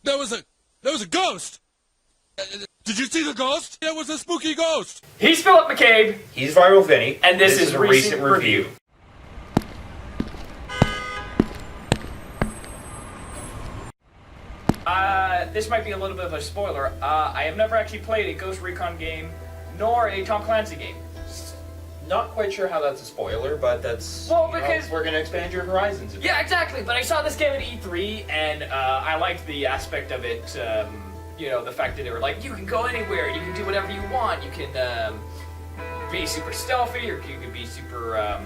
There was a ghost! Did you see the ghost? It was a spooky ghost! He's Philip McCabe. He's Viral Vinnie. And this is Recent Review. This might be a little bit of a spoiler. I have never actually played a Ghost Recon game, nor a Tom Clancy game. Not quite sure how that's a spoiler, but that's... Well, because... we're going to expand your horizons. Yeah, exactly. But I saw this game at E3, and I liked the aspect of it, the fact that they were like, you can go anywhere, you can do whatever you want, you can be super stealthy, or you can be super...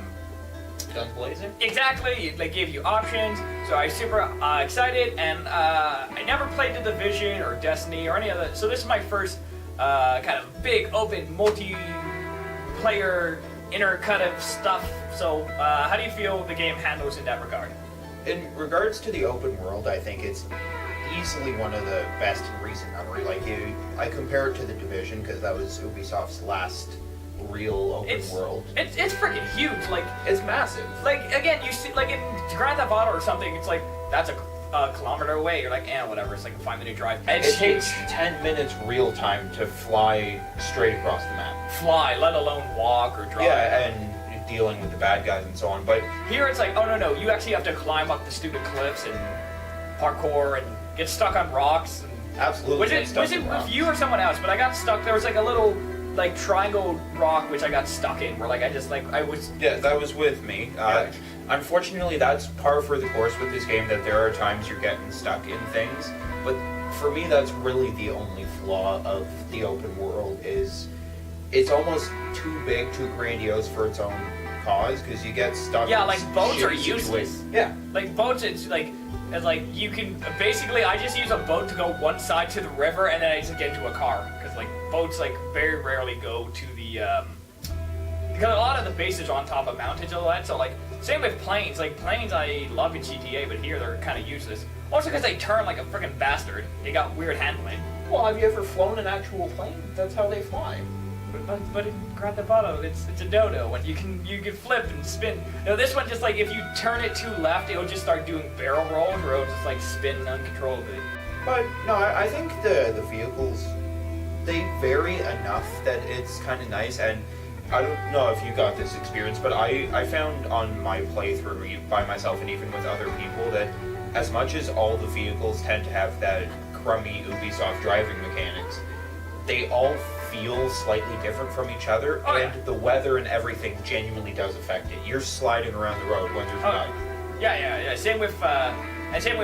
Guns blazing? Exactly, they gave you options, so I was super excited, and I never played The Division or Destiny or any other, so this is my first kind of big, open, multiplayer, intercut of stuff. So how do you feel the game handles in that regard? In regards to the open world, I think it's easily one of the best in recent memory. I compare it to The Division, because that was Ubisoft's last real open world. It's freaking huge. Like, it's massive. Like, again, you see, like in Grand Theft Auto or something, it's like that's a kilometer away. You're like, whatever. It's like a 5-minute drive. It takes 10 minutes real time to fly straight across the map. Fly, let alone walk or drive. Yeah, and dealing with the bad guys and so on. But here it's like, oh no, you actually have to climb up the stupid cliffs and parkour and get stuck on rocks. And absolutely. Was it with you or someone else? But I got stuck. There was like a little triangle rock which I got stuck in, where Yeah, that was with me. Unfortunately, that's par for the course with this game, that there are times you're getting stuck in things. But for me, that's really the only flaw of the open world, is it's almost too big, too grandiose for its own cause, because you get stuck. Yeah, like boats are useless. Yeah, like boats, it's like you can basically, I just use a boat to go one side to the river, and then I just get into a car, because like boats very rarely go to the because a lot of the bases are on top of mountains and all that. So like same with planes. Like planes, I love in GTA, but here they're kind of useless. Also because they turn like a freaking bastard. They got weird handling. Well, have you ever flown an actual plane? That's how they fly. But in Grand Theft Auto, it's a dodo, and you can flip and spin. No, this one just like if you turn it to left, it'll just start doing barrel rolls, or it'll just like spin uncontrollably. But no, I think the vehicles, they vary enough that it's kind of nice. And I don't know if you got this experience, but I found on my playthrough by myself and even with other people that as much as all the vehicles tend to have that crummy Ubisoft driving mechanics, they all feel slightly different from each other, and the weather and everything genuinely does affect it. You're sliding around the road when there's mud. Yeah. Same with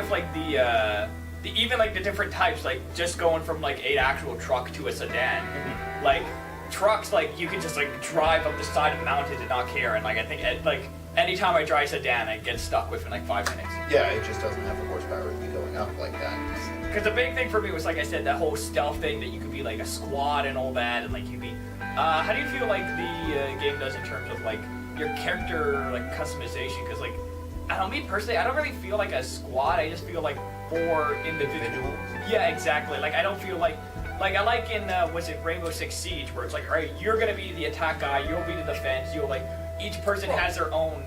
like the even like the different types, like just going from like an actual truck to a sedan. Mm-hmm. Like trucks, like you can just like drive up the side of mountains and not care. And like I think like anytime I drive a sedan, I get stuck within like 5 minutes. Yeah, it just doesn't have the horsepower to be going up like that. Because the big thing for me was, like I said, that whole stealth thing, that you could be like a squad and all that, and like you be. How do you feel like the game does in terms of like your character like customization? Because like, I don't know, me personally, I don't really feel like a squad. I just feel like 4 individuals. Yeah, exactly. Like I don't feel like I like in was it Rainbow Six Siege, where it's like, all right, you're gonna be the attack guy, you'll be the defense. You'll like each person has their own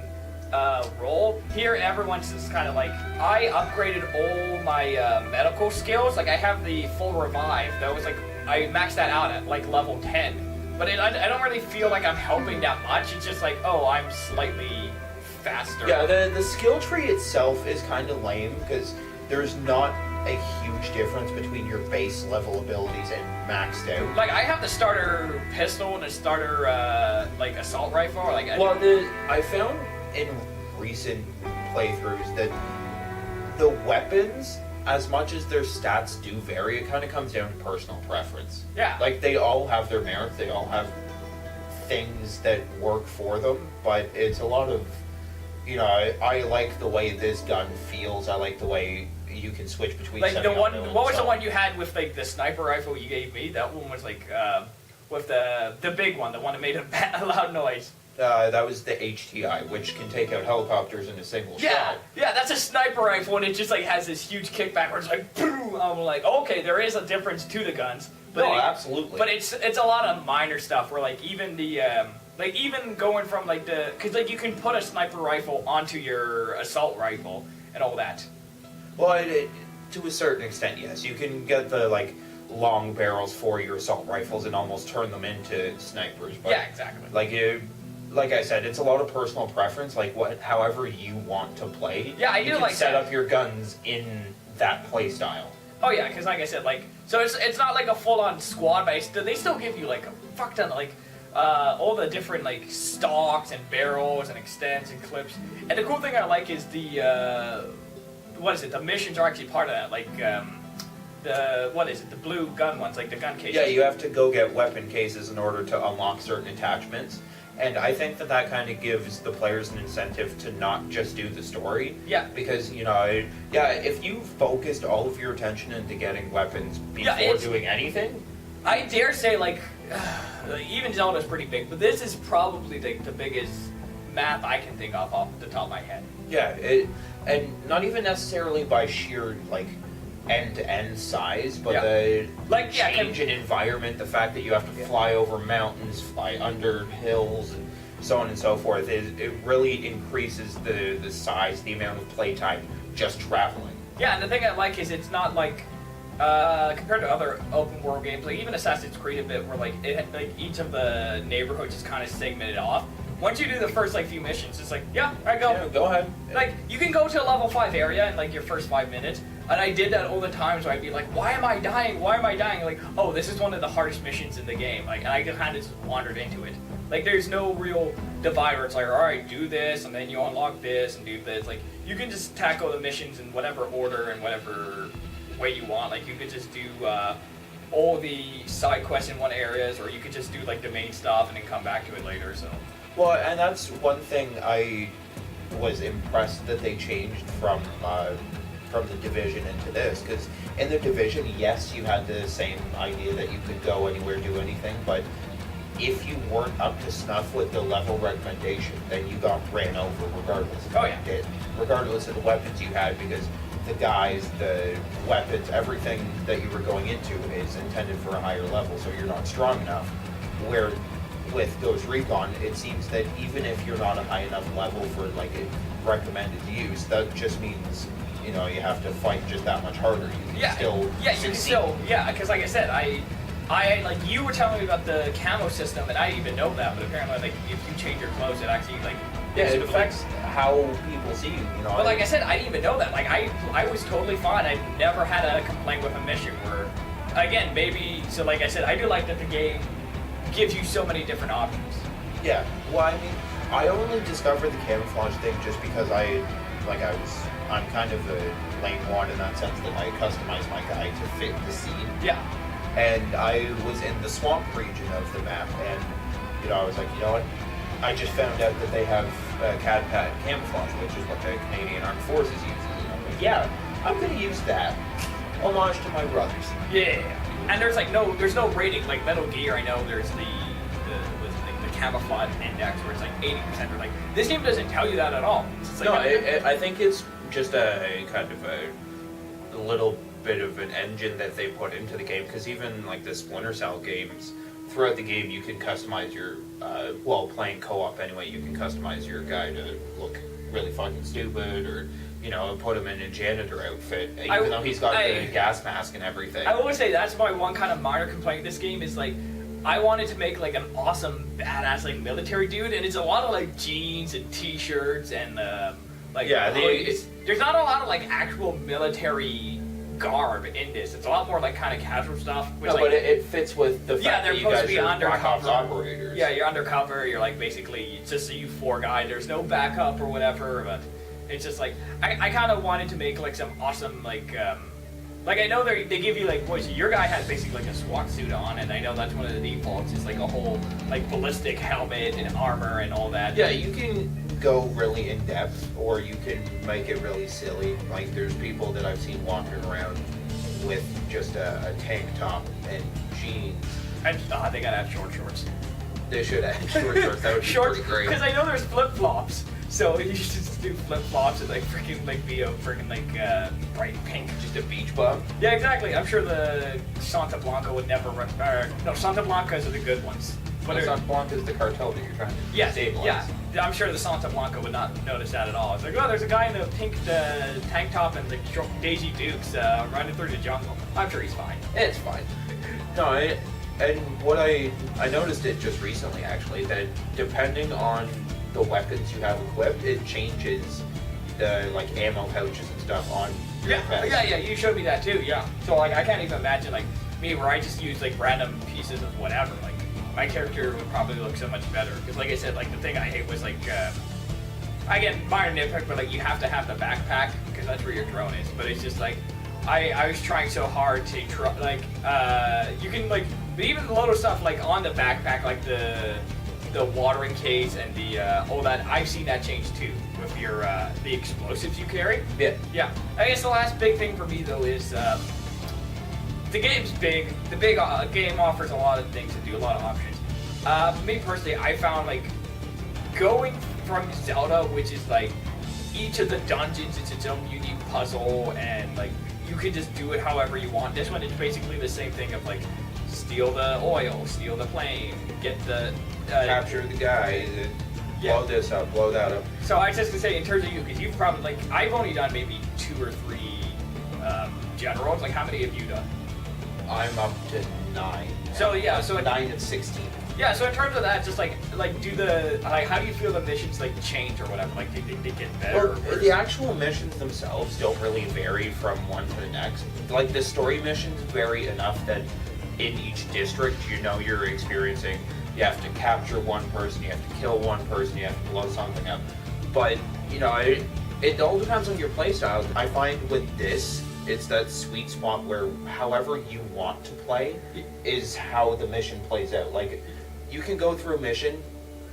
role. Here, everyone's just kind of like, I upgraded all my medical skills. Like I have the full revive. That was like, I maxed that out at like level 10. But I don't really feel like I'm helping that much. It's just like, oh, I'm slightly faster. Yeah, the skill tree itself is kind of lame, because there's not a huge difference between your base level abilities and maxed out. Like I have the starter pistol and the starter like assault rifle. I found in recent playthroughs that the weapons, as much as their stats do vary, it kind of comes down to personal preference. Yeah. Like they all have their merits, they all have things that work for them, but it's a lot of, I like the way this gun feels, I like the way you can switch between like the one. What was the one you had with like the sniper rifle you gave me? That one was like with the big one, the one that made a loud noise. That was the HTI, which can take out helicopters in a single shot. Yeah, that's a sniper rifle, and it just like has this huge kickback where it's like, boom. I'm like, okay, there is a difference to the guns. But absolutely. But it's a lot of minor stuff where like even the like even going from like because like you can put a sniper rifle onto your assault rifle and all that. Well, To a certain extent, yes. You can get the like long barrels for your assault rifles and almost turn them into snipers. But, Yeah, exactly. like I said, it's a lot of personal preference. Like however you want to play. Yeah, I you do can like set that. up your guns in that play style. Oh yeah, because like I said, like so it's not like a full-on squad base. They still give you like a fuck ton of like all the different like stocks and barrels and extents and clips. And the cool thing I like is the what is it? The missions are actually part of that. Like the blue gun ones, like the gun cases. Yeah, you have to go get weapon cases in order to unlock certain attachments. And I think that kind of gives the players an incentive to not just do the story. Yeah. Because, if you focused all of your attention into getting weapons before doing anything... I dare say, like, even Zelda's pretty big, but this is probably like the biggest map I can think of off the top of my head. Yeah, and not even necessarily by sheer, like, end-to-end size, but the change in environment, the fact that you have to fly over mountains, fly under hills, and so on and so forth, it really increases the size, the amount of playtime just traveling. Yeah, and the thing I like is it's not like, compared to other open world games, like even Assassin's Creed a bit, where like each of the neighborhoods is kind of segmented off. Once you do the first like few missions, it's like, yeah, I go. Yeah, go ahead. Like you can go to a level 5 area in like your first 5 minutes, and I did that all the time. So I'd be like, why am I dying? Why am I dying? Like, oh, this is one of the hardest missions in the game. Like, and I kind of just wandered into it. Like, there's no real divide where it's like, all right, do this, and then you unlock this, and do this. Like, you can just tackle the missions in whatever order and whatever way you want. Like, you could just do all the side quests in one areas, or you could just do like the main stuff and then come back to it later. So. Well, and that's one thing I was impressed that they changed from the Division into this, because in the Division, yes, you had the same idea that you could go anywhere, do anything, but if you weren't up to snuff with the level recommendation, then you got ran over regardless of what you did, regardless of the weapons you had, because the guys, the weapons, everything that you were going into is intended for a higher level, so you're not strong enough. Where with Ghost Recon, it seems that even if you're not a high enough level for like a recommended use, that just means you have to fight just that much harder. You can still succeed. Because like I said, I like you were telling me about the camo system, and I didn't even know that. But apparently, like if you change your clothes, it actually like it affects how people see you. But like I said, I didn't even know that. Like I was totally fine. I never had a complaint with a mission where, again, maybe. So like I said, I do like that the game gives you so many different options. Yeah. Well, I mean, I only discovered the camouflage thing just because I'm kind of a lame one in that sense that I customize my guy to fit the scene. Yeah. And I was in the swamp region of the map, and I was like, you know what? I just found out that they have CAD pad camouflage, which is what the Canadian Armed Forces uses. And I'm like, yeah, I'm gonna use that. Homage to my brothers. Yeah. And there's no rating like Metal Gear. I know there's the camouflage index where it's like 80%. Or like this game doesn't tell you that at all. It's like I think it's just a kind of a little bit of an engine that they put into the game, because even like the Splinter Cell games, throughout the game you can customize your playing co-op anyway, you can customize your guy to look really fucking stupid, or put him in a janitor outfit, even though he's got the gas mask and everything. I will say that's my one kind of minor complaint with this game is like I wanted to make like an awesome badass like military dude, and it's a lot of like jeans and t-shirts and there's not a lot of like actual military garb in this. It's a lot more like kind of casual stuff. Which, but it fits with the fact that you guys are undercover operators. Yeah, you're undercover. You're like basically it's just a U4 guy. There's no backup or whatever, but it's just like I kind of wanted to make like some awesome like I know they give you like boys. Your guy has basically like a SWAT suit on, and I know that's one of the defaults. It's like a whole like ballistic helmet and armor and all that. Yeah, you can go really in depth, or you can make it really silly. Like there's people that I've seen walking around with just a tank top and jeans. And they gotta have short shorts. They should have short shorts. That would be pretty great. Because I know there's flip flops, so you should just do flip flops and like freaking like be a freaking like bright pink, just a beach bum. Yeah, exactly. I'm sure the Santa Blanca would never no, Santa Blancas are the good ones. But Santa Blanca is the cartel that you're trying to stabilize. Yeah. I'm sure the Santa Blanca would not notice that at all. It's like, oh, there's a guy in a pink tank top and the Daisy Dukes running through the jungle. I'm sure he's fine. It's fine. No, and what I noticed it just recently, actually, that depending on the weapons you have equipped, it changes the, like, ammo pouches and stuff on your vest. Yeah, you showed me that too, yeah. So, like, I can't even imagine, like, me where I just use, like, random pieces of whatever, like, my character would probably look so much better. Because, like I said, like, the thing I hate was, like, again, minor nitpick, but, like, you have to have the backpack, because that's where your drone is. But it's just, like, I was trying so hard to, you can, like, but even the little stuff, like, on the backpack, like, the watering case and the, all that, I've seen that change, too, with your, the explosives you carry. Yeah. Yeah. I guess the last big thing for me, though, is, the game's big. The big game offers a lot of things to do, a lot of options. For me personally, I found like going from Zelda, which is like each of the dungeons is its own unique puzzle, and like you can just do it however you want. This one is basically the same thing of like steal the oil, steal the plane, get the capture the guy, blow this up, blow that up. So I was just gonna say, in terms of you, because you've probably like I've only done maybe 2 or 3 generals. Like how many have you done? I'm up to 9. So yeah, so 9 and 16. Yeah, so in terms of that, just like do the like how do you feel the missions like change or whatever? Like they get better? Well, the actual missions themselves don't really vary from one to the next. Like the story missions vary enough that in each district, you know, you're experiencing. You have to capture one person, you have to kill one person, you have to blow something up. But you know, it all depends on your playstyle. I find with this, it's that sweet spot where however you want to play is how the mission plays out. Like, you can go through a mission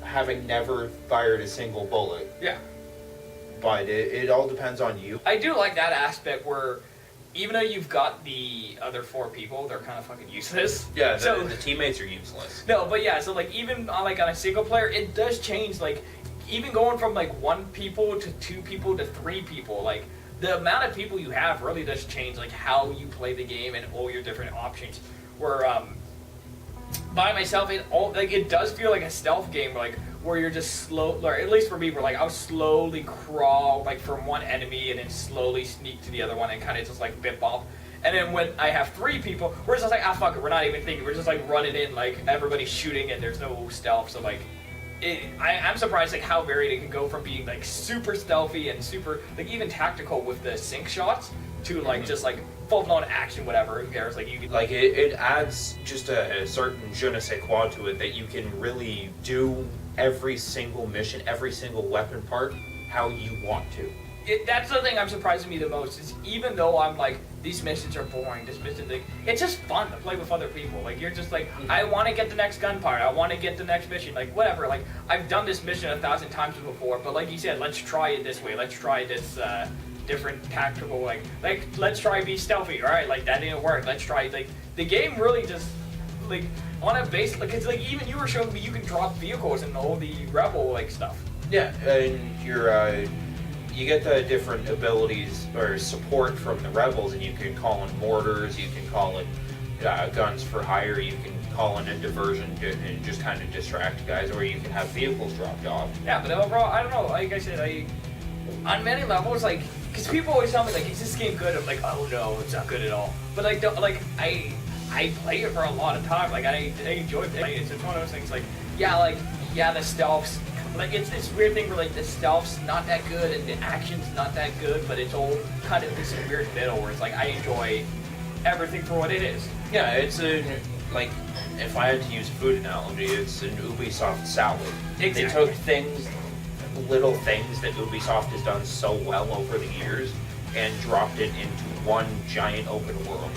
having never fired a single bullet. Yeah. But it all depends on you. I do like that aspect where even though you've got the other 4 people, they're kind of fucking useless. Yeah, so, the teammates are useless. No, but yeah, so like even on a single player, it does change. Like, even going from like 1 people to 2 people to 3 people, like, the amount of people you have really does change, like, how you play the game and all your different options. Where, by myself, it does feel like a stealth game, like, where you're just slow, or at least for me, where, like, I'll slowly crawl, like, from one enemy and then slowly sneak to the other one and kind of just, like, bip off. And then when I have 3 people, we're just like, fuck it, we're not even thinking, we're just, like, running in, like, everybody's shooting and there's no stealth, so, like, I'm surprised like how varied it can go from being like super stealthy and super like even tactical with the sync shots to like just like full blown action, whatever. Who cares? Like you can, like it adds just a certain je ne sais quoi to it that you can really do every single mission, every single weapon part how you want to. That's the thing I'm surprising me the most is even though I'm like these missions are boring, this mission like it's just fun to play with other people. Like you're just like I want to get the next gun part, I want to get the next mission, like whatever. Like I've done this mission 1,000 times before, but like you said, let's try it this way. Let's try this different tactical like let's try be stealthy. All right, like that didn't work. Let's try like the game really just like on a base like it's like even you were showing me you can drop vehicles and all the rebel like stuff. Yeah, and you're. You get the different abilities or support from the rebels, and you can call in mortars, you can call in guns for hire, you can call in a diversion and just kind of distract guys, or you can have vehicles dropped off. Yeah, but overall, I don't know. Like I said, on many levels, like, because people always tell me like, is this game good? I'm like, oh no, it's not good at all. But like, I play it for a lot of time. Like I enjoy playing it. So it's one of those things. Like, yeah, the stealth's. Like, it's this weird thing where, like, the stealth's not that good and the action's not that good, but it's all kind of this weird middle where it's like, I enjoy everything for what it is. Yeah, it's like, if I had to use a food analogy, it's an Ubisoft salad. Exactly. They took little things that Ubisoft has done so well over the years and dropped it into one giant open world.